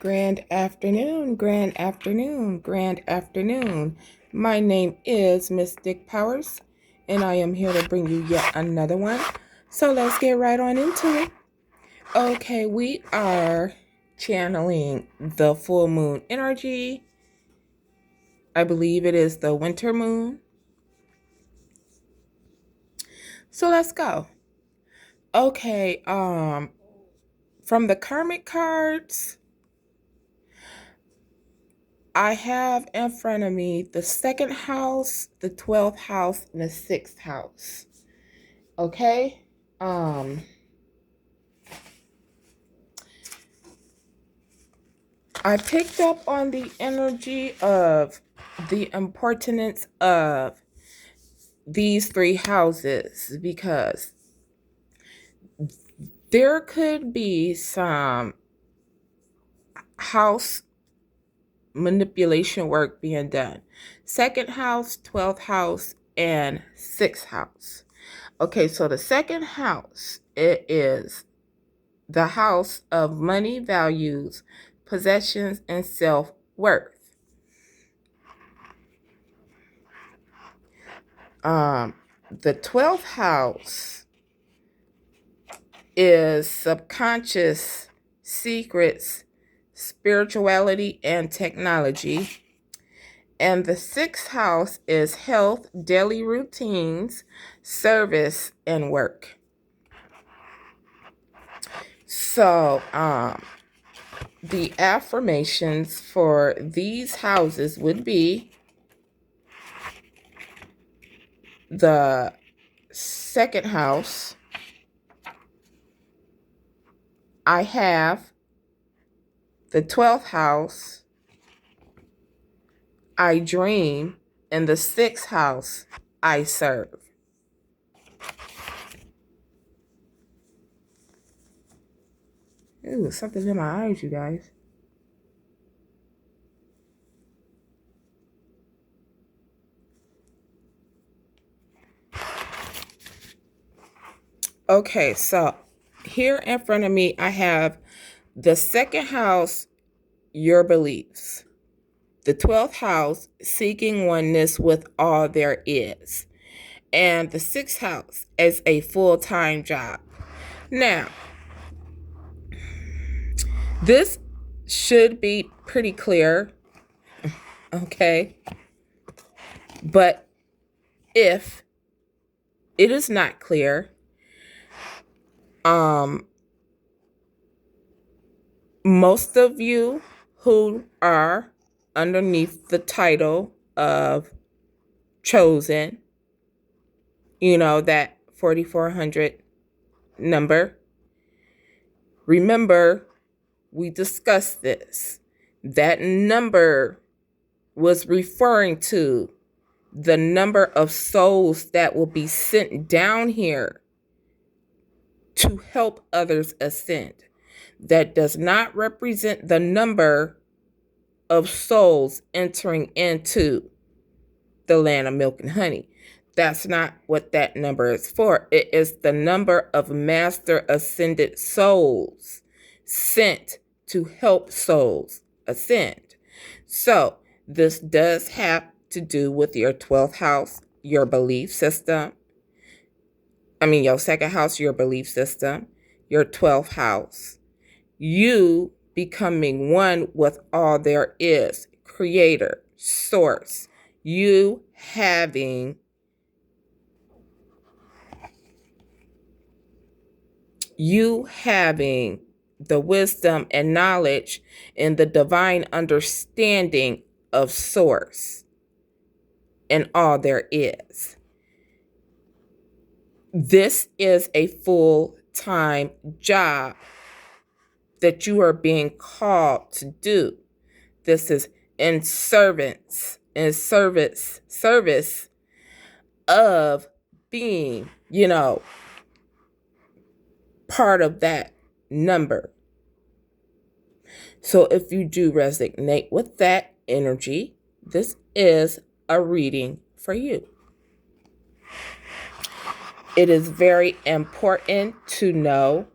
Grand afternoon, grand afternoon, grand afternoon. My name is Mystic Powers, and I am here to bring you yet another one. So let's get right on into it. Okay, we are channeling the full moon energy. I believe it is the winter moon. So let's go. Okay, from the karmic cards, I have in front of me the second house, the 12th house, and the 6th house. Okay? I picked up on the energy of the importance of these three houses because there could be some house manipulation work being done. Second house, 12th house, and 6th house. Okay, so the second house, it is the house of money, values, possessions, and self-worth. The 12th house is subconscious secrets, spirituality, and technology. And the 6th house is health, daily routines, service, and work. So, the affirmations for these houses would be the second house. I have the 12th house. I dream. In the 6th house, I serve. Ooh, something's in my eyes, you guys. Okay, so here in front of me, I have the second house, your beliefs. The 12th house, seeking oneness with all there is. And the 6th house as a full-time job. Now, this should be pretty clear, okay? But if it is not clear, most of you who are underneath the title of chosen, you know, that 4,400 number, remember, we discussed this. That number was referring to the number of souls that will be sent down here to help others ascend. That does not represent the number of souls entering into the land of milk and honey. That's not what that number is for. It is the number of master ascended souls sent to help souls ascend. So this does have to do with your 12th house, your belief system. Your second house, your belief system, your 12th house. You becoming one with all there is, creator, source. You having the wisdom and knowledge and the divine understanding of source and all there is. This is a full-time job that you are being called to do. This is in service of being, part of that number. So if you do resonate with that energy, this is a reading for you. It is very important to know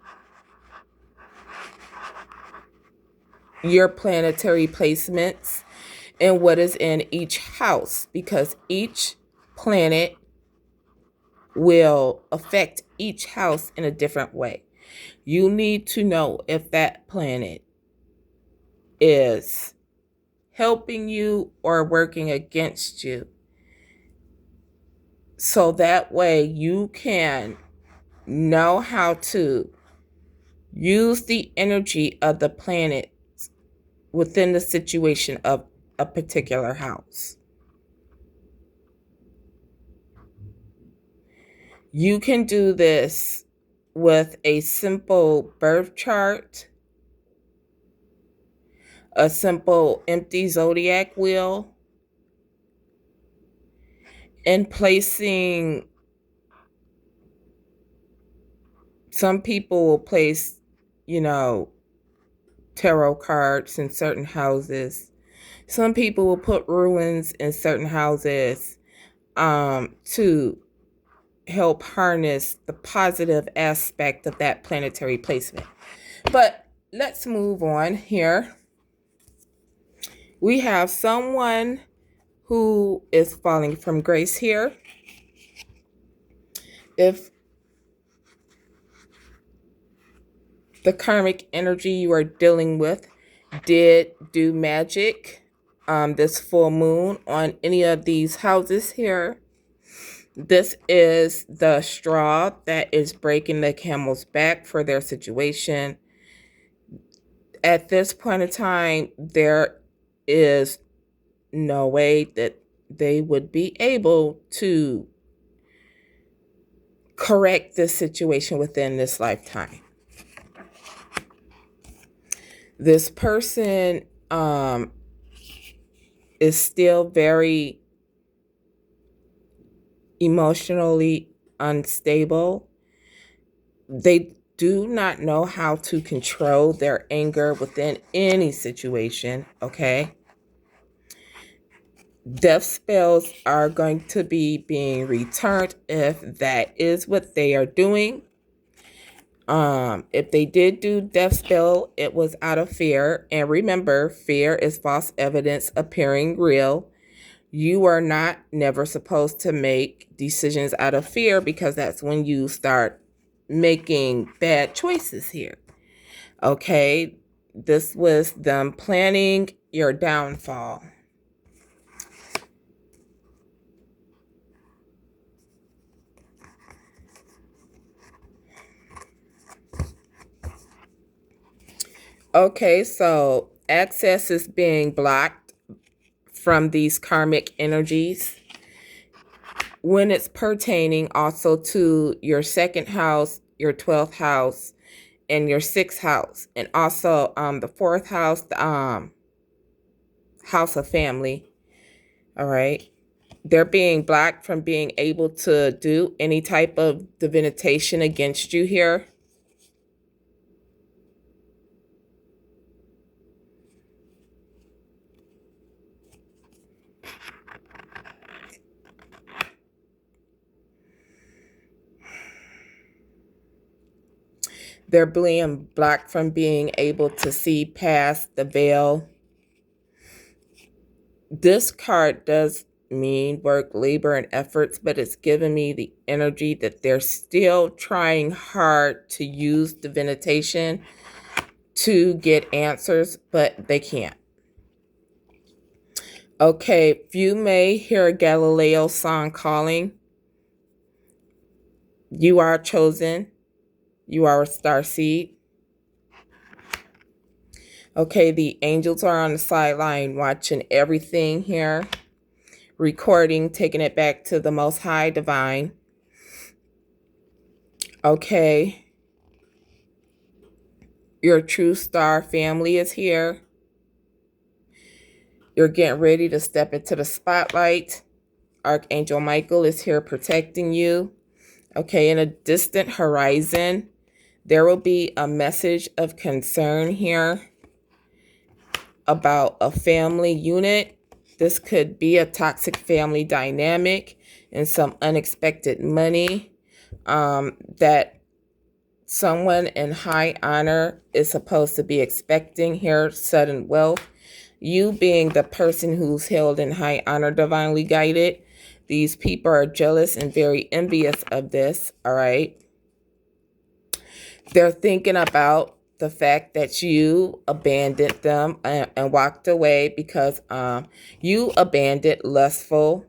your planetary placements and what is in each house, because each planet will affect each house in a different way. You need to know if that planet is helping you or working against you. So that way you can know how to use the energy of the planet within the situation of a particular house. You can do this with a simple birth chart, a simple empty zodiac wheel, and placing, some people will place, tarot cards in certain houses. Some people will put ruins in certain houses to help harness the positive aspect of that planetary placement. But let's move on here. We have someone who is falling from grace here. If the karmic energy you are dealing with did do magic this full moon on any of these houses here, this is the straw that is breaking the camel's back for their situation. At this point in time, there is no way that they would be able to correct this situation within this lifetime. This person is still very emotionally unstable. They do not know how to control their anger within any situation, okay? Death spells are going to be being returned if that is what they are doing. If they did do death spell, it was out of fear. And remember, fear is false evidence appearing real. You are never supposed to make decisions out of fear, because that's when you start making bad choices here. Okay, this was them planning your downfall. Okay, so access is being blocked from these karmic energies when it's pertaining also to your second house, your 12th house, and your 6th house, and also the 4th house, the house of family. All right, they're being blocked from being able to do any type of divination against you here. They're being blocked from being able to see past the veil. This card does mean work, labor, and efforts, but it's giving me the energy that they're still trying hard to use divination to get answers, but they can't. Okay, you may hear a Galileo song calling. You are chosen. You are a starseed. Okay, the angels are on the sideline watching everything here, recording, taking it back to the Most High Divine. Okay, your true star family is here. You're getting ready to step into the spotlight. Archangel Michael is here protecting you. Okay, in a distant horizon, there will be a message of concern here about a family unit. This could be a toxic family dynamic and some unexpected money that Someone in high honor is supposed to be expecting here sudden wealth. You being the person who's held in high honor, divinely guided, these people are jealous and very envious of this, all right? They're thinking about the fact that you abandoned them and walked away because you abandoned lustful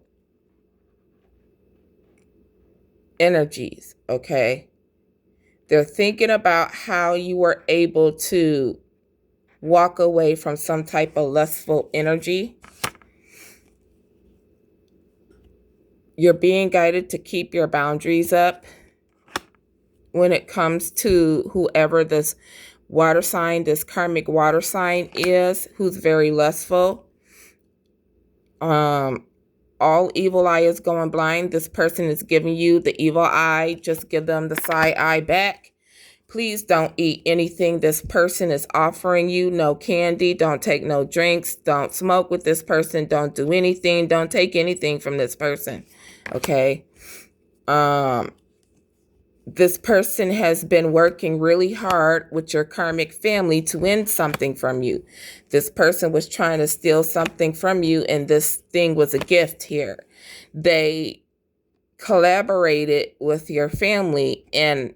energies, okay? They're thinking about how you were able to walk away from some type of lustful energy. You're being guided to keep your boundaries up when it comes to whoever this water sign, this karmic water sign is, who's very lustful. All evil eye is going blind. This person is giving you the evil eye. Just give them the side eye back. Please don't eat anything this person is offering you. No candy. Don't take no drinks. Don't smoke with this person. Don't do anything. Don't take anything from this person. Okay? This person has been working really hard with your karmic family to win something from you. This person was trying to steal something from you, and this thing was a gift here. They collaborated with your family in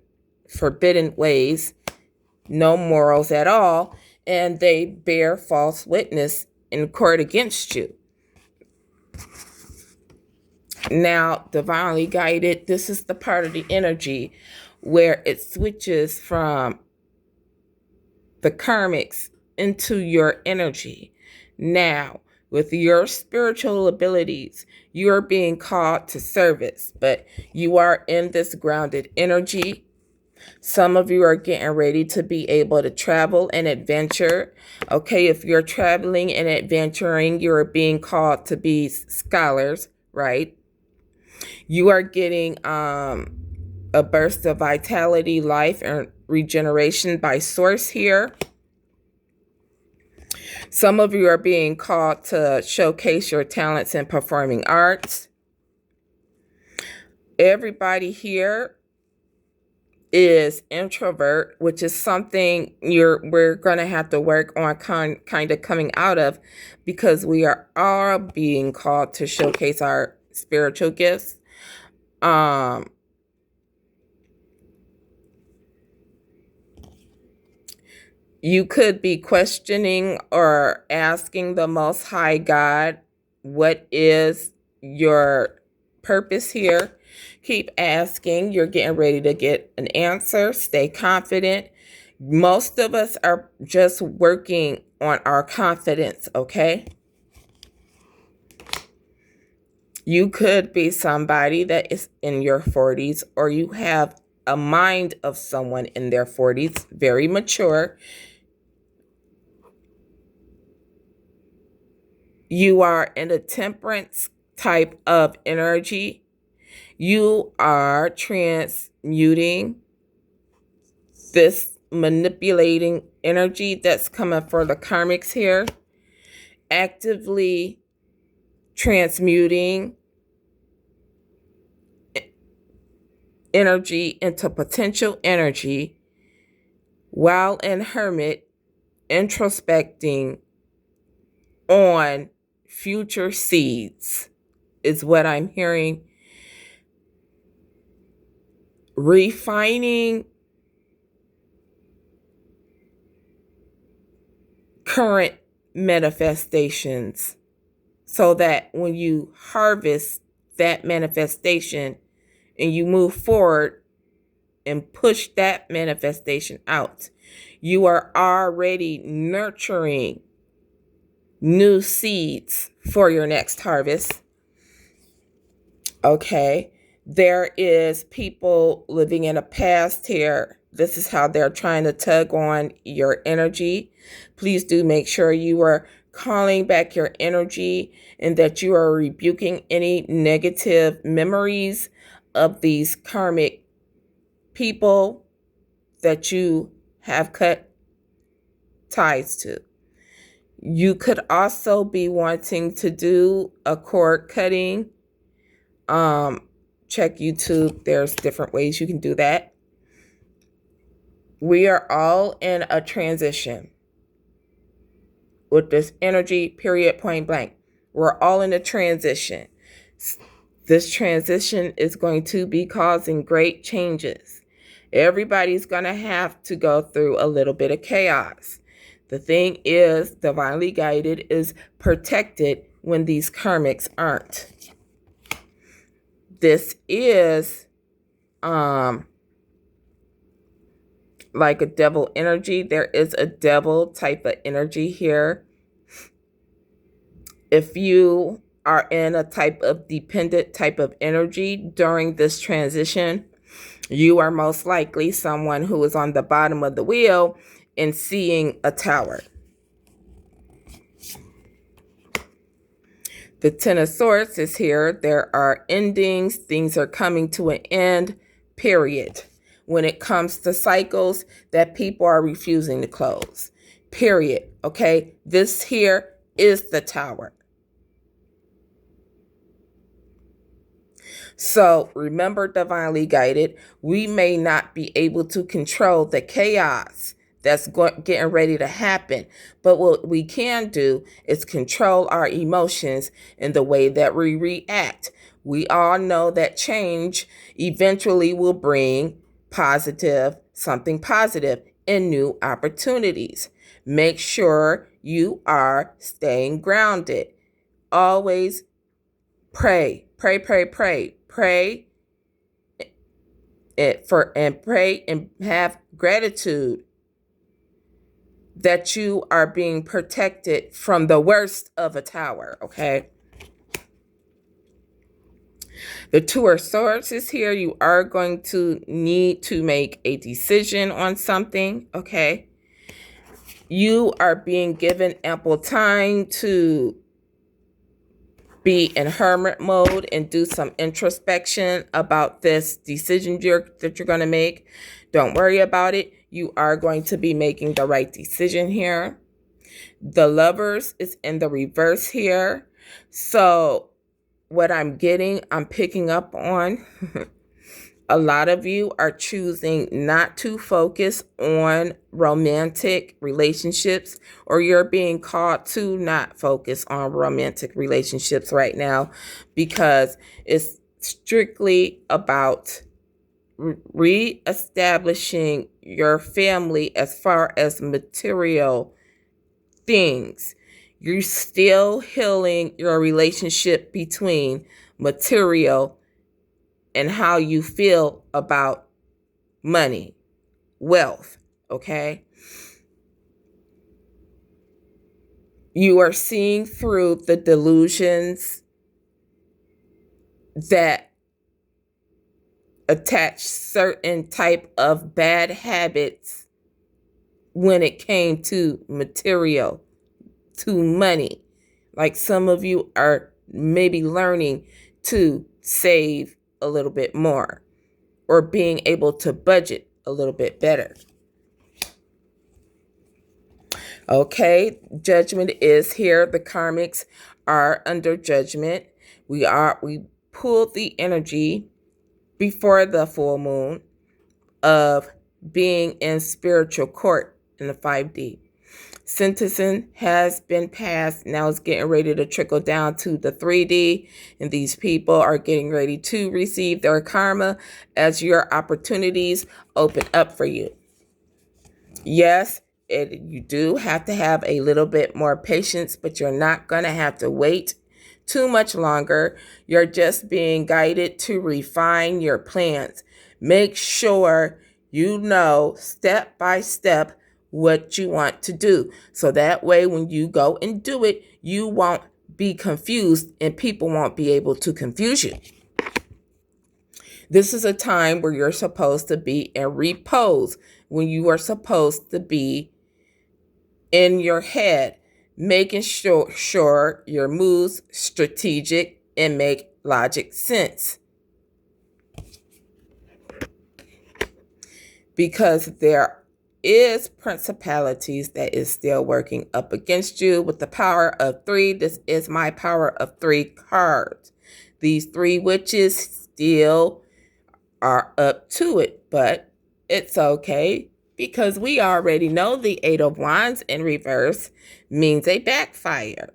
forbidden ways, no morals at all, and they bear false witness in court against you. Now, divinely guided, this is the part of the energy where it switches from the karmics into your energy. Now, with your spiritual abilities, you are being called to service, but you are in this grounded energy. Some of you are getting ready to be able to travel and adventure. Okay, if you're traveling and adventuring, you're being called to be scholars, right? You are getting a burst of vitality, life, and regeneration by source here. Some of you are being called to showcase your talents in performing arts. Everybody here is introvert, which is something we're going to have to work on kind of coming out of, because we are all being called to showcase our spiritual gifts. You could be questioning or asking the Most High God, what is your purpose here? Keep asking. You're getting ready to get an answer. Stay confident. Most of us are just working on our confidence, okay? You could be somebody that is in your 40s, or you have a mind of someone in their 40s, very mature. You are in a temperance type of energy. You are transmuting this manipulating energy that's coming for the karmics here. Actively transmuting energy into potential energy while in hermit, introspecting on future seeds is what I'm hearing. Refining current manifestations so that when you harvest that manifestation and you move forward and push that manifestation out, you are already nurturing new seeds for your next harvest. Okay. There is people living in a past here. This is how they're trying to tug on your energy. Please do make sure you are calling back your energy and that you are rebuking any negative memories of these karmic people that you have cut ties to. You could also be wanting to do a cord cutting. Check YouTube. There's different ways you can do that. We are all in a transition with this energy, period, point blank. We're all in a transition. This transition is going to be causing great changes. Everybody's going to have to go through a little bit of chaos. The thing is, divinely guided is protected when these karmics aren't. This is like a devil energy. There is a devil type of energy here. If you are in a type of dependent type of energy during this transition, you are most likely someone who is on the bottom of the wheel and seeing a tower. The Ten of Swords is here. There are endings. Things are coming to an end, period. When it comes to cycles that people are refusing to close, period. Okay, this here is the tower. So remember, divinely guided, we may not be able to control the chaos that's getting ready to happen. But what we can do is control our emotions in the way that we react. We all know that change eventually will bring something positive and new opportunities. Make sure you are staying grounded. Always pray, pray, pray, pray, pray pray and have gratitude that you are being protected from the worst of a tower, okay? The Two of Swords is here. You are going to need to make a decision on something, okay? You are being given ample time to be in hermit mode and do some introspection about this decision that you're going to make. Don't worry about it. You are going to be making the right decision here. The Lovers is in the reverse here. So what I'm picking up on, a lot of you are choosing not to focus on romantic relationships, or you're being called to not focus on romantic relationships right now because it's strictly about reestablishing your family as far as material things. You're still healing your relationship between material and how you feel about money, wealth, okay? You are seeing through the delusions that attach certain type of bad habits when it came to material, to money. Like some of you are maybe learning to save a little bit more or being able to budget a little bit better. Okay, judgment is here. The karmics are under judgment. We pulled the energy before the full moon of being in spiritual court in the 5D. Sentencing has been passed. Now it's getting ready to trickle down to the 3D, and these people are getting ready to receive their karma as your opportunities open up for you. Yes, you do have to have a little bit more patience, but you're not going to have to wait too much longer. You're just being guided to refine your plans. Make sure you know step by step what you want to do. So that way, when you go and do it, you won't be confused and people won't be able to confuse you. This is a time where you're supposed to be in repose, when you are supposed to be in your head, making sure your moves strategic and make logic sense. Because there is principalities that is still working up against you with the power of 3. This is my power of 3 cards. These 3 witches still are up to it, but it's okay. because we already know the Eight of Wands in reverse means a backfire.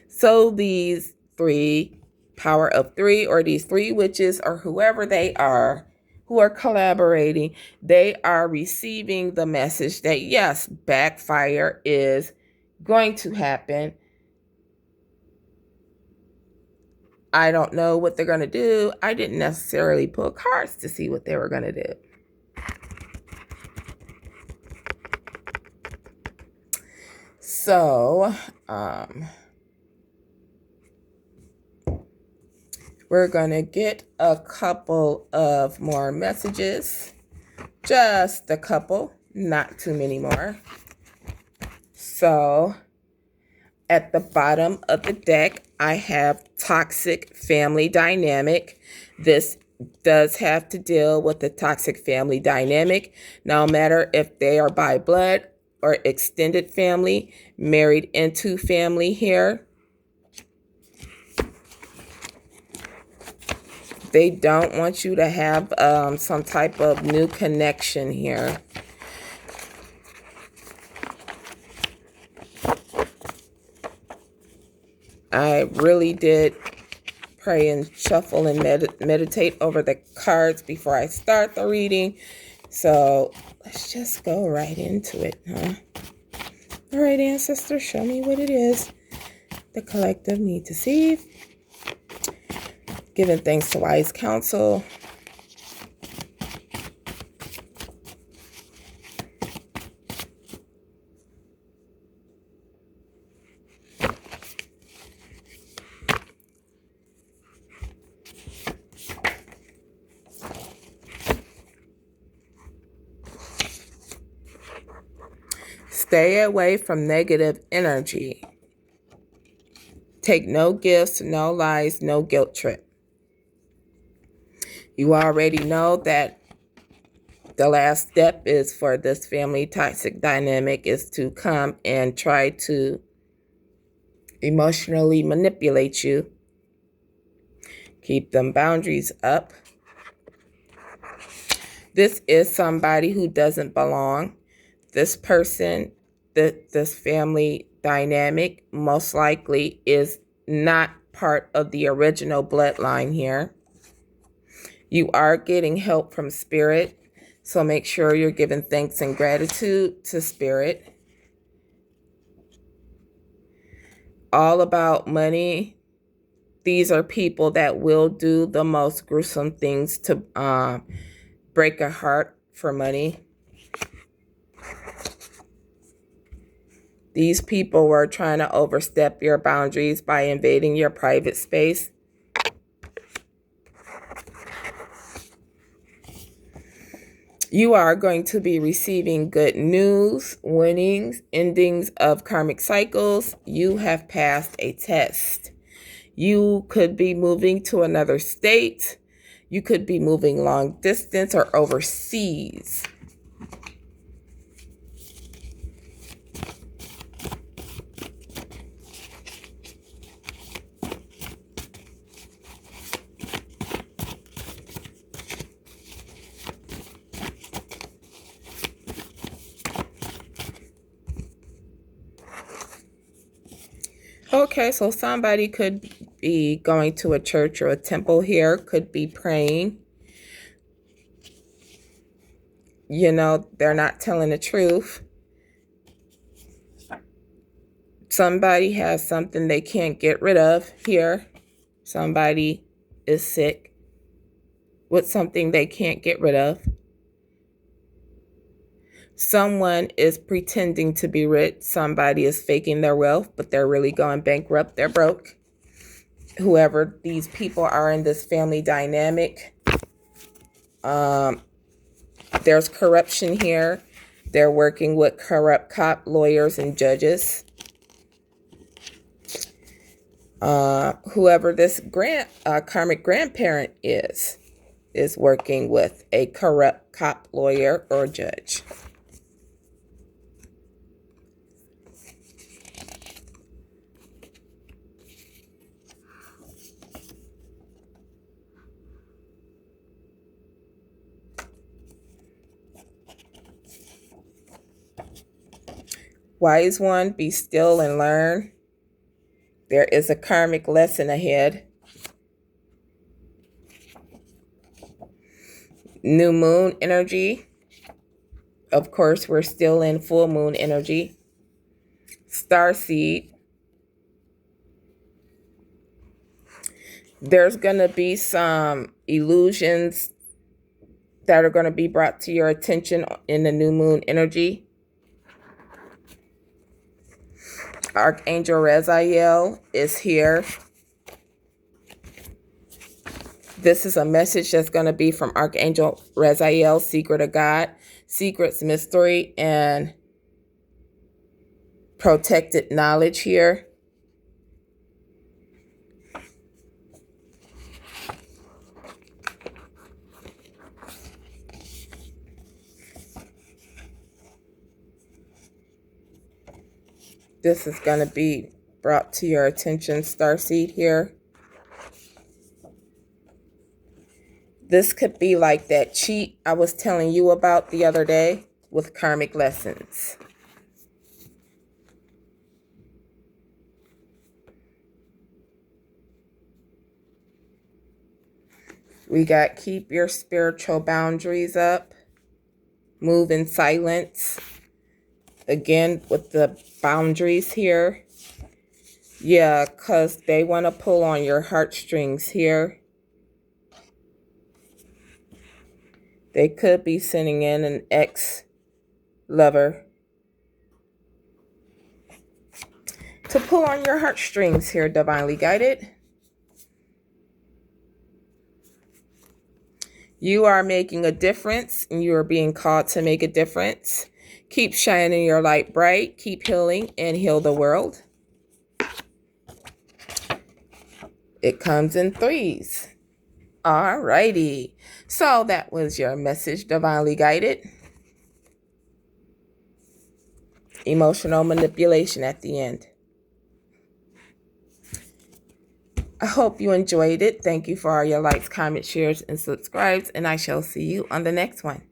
So these three, power of three, or these three witches, or whoever they are who are collaborating, they are receiving the message that yes, backfire is going to happen. I don't know what they're going to do. I didn't necessarily pull cards to see what they were going to do. So, we're going to get a couple of more messages. Just a couple, not too many more. So, at the bottom of the deck, I have toxic family dynamic. This does have to deal with the toxic family dynamic, no matter if they are by blood or extended family, married into family here. They don't want you to have some type of new connection here. I really did pray and shuffle and meditate over the cards before I start the reading. So let's just go right into it, huh? All right, ancestors, show me what it is the collective need to see. Giving thanks to wise counsel. Stay away from negative energy. Take no gifts, no lies, no guilt trip. You already know that the last step is for this family toxic dynamic is to come and try to emotionally manipulate you. Keep them boundaries up. This is somebody who doesn't belong. This person, this family dynamic most likely is not part of the original bloodline here. You are getting help from spirit, so make sure you're giving thanks and gratitude to spirit. All about money. These are people that will do the most gruesome things to break a heart for money. These people were trying to overstep your boundaries by invading your private space. You are going to be receiving good news, winnings, endings of karmic cycles. You have passed a test. You could be moving to another state. You could be moving long distance or overseas. Okay, so somebody could be going to a church or a temple here, could be praying. You know, they're not telling the truth. Somebody has something they can't get rid of here. Somebody is sick with something they can't get rid of. Someone is pretending to be rich. Somebody is faking their wealth, but they're really going bankrupt. They're broke. Whoever these people are in this family dynamic, there's corruption here. They're working with corrupt cop lawyers and judges. Whoever this karmic grandparent is working with a corrupt cop lawyer or judge. Wise one, be still and learn. There is a karmic lesson ahead. New moon energy. Of course, we're still in full moon energy. Starseed. There's going to be some illusions that are going to be brought to your attention in the new moon energy. Archangel Raziel is here. This is a message that's going to be from Archangel Raziel, Secret of God, Secrets, Mystery, and Protected Knowledge here. This is going to be brought to your attention, Starseed here. This could be like that cheat I was telling you about the other day with karmic lessons. We got keep your spiritual boundaries up. Move in silence. Again, with the boundaries here. Yeah, because they want to pull on your heartstrings here. They could be sending in an ex-lover to pull on your heartstrings here, divinely guided. You are making a difference, and you are being called to make a difference. Keep shining your light bright. Keep healing and heal the world. It comes in threes. Alrighty. So that was your message, divinely guided. Emotional manipulation at the end. I hope you enjoyed it. Thank you for all your likes, comments, shares, and subscribes, and I shall see you on the next one.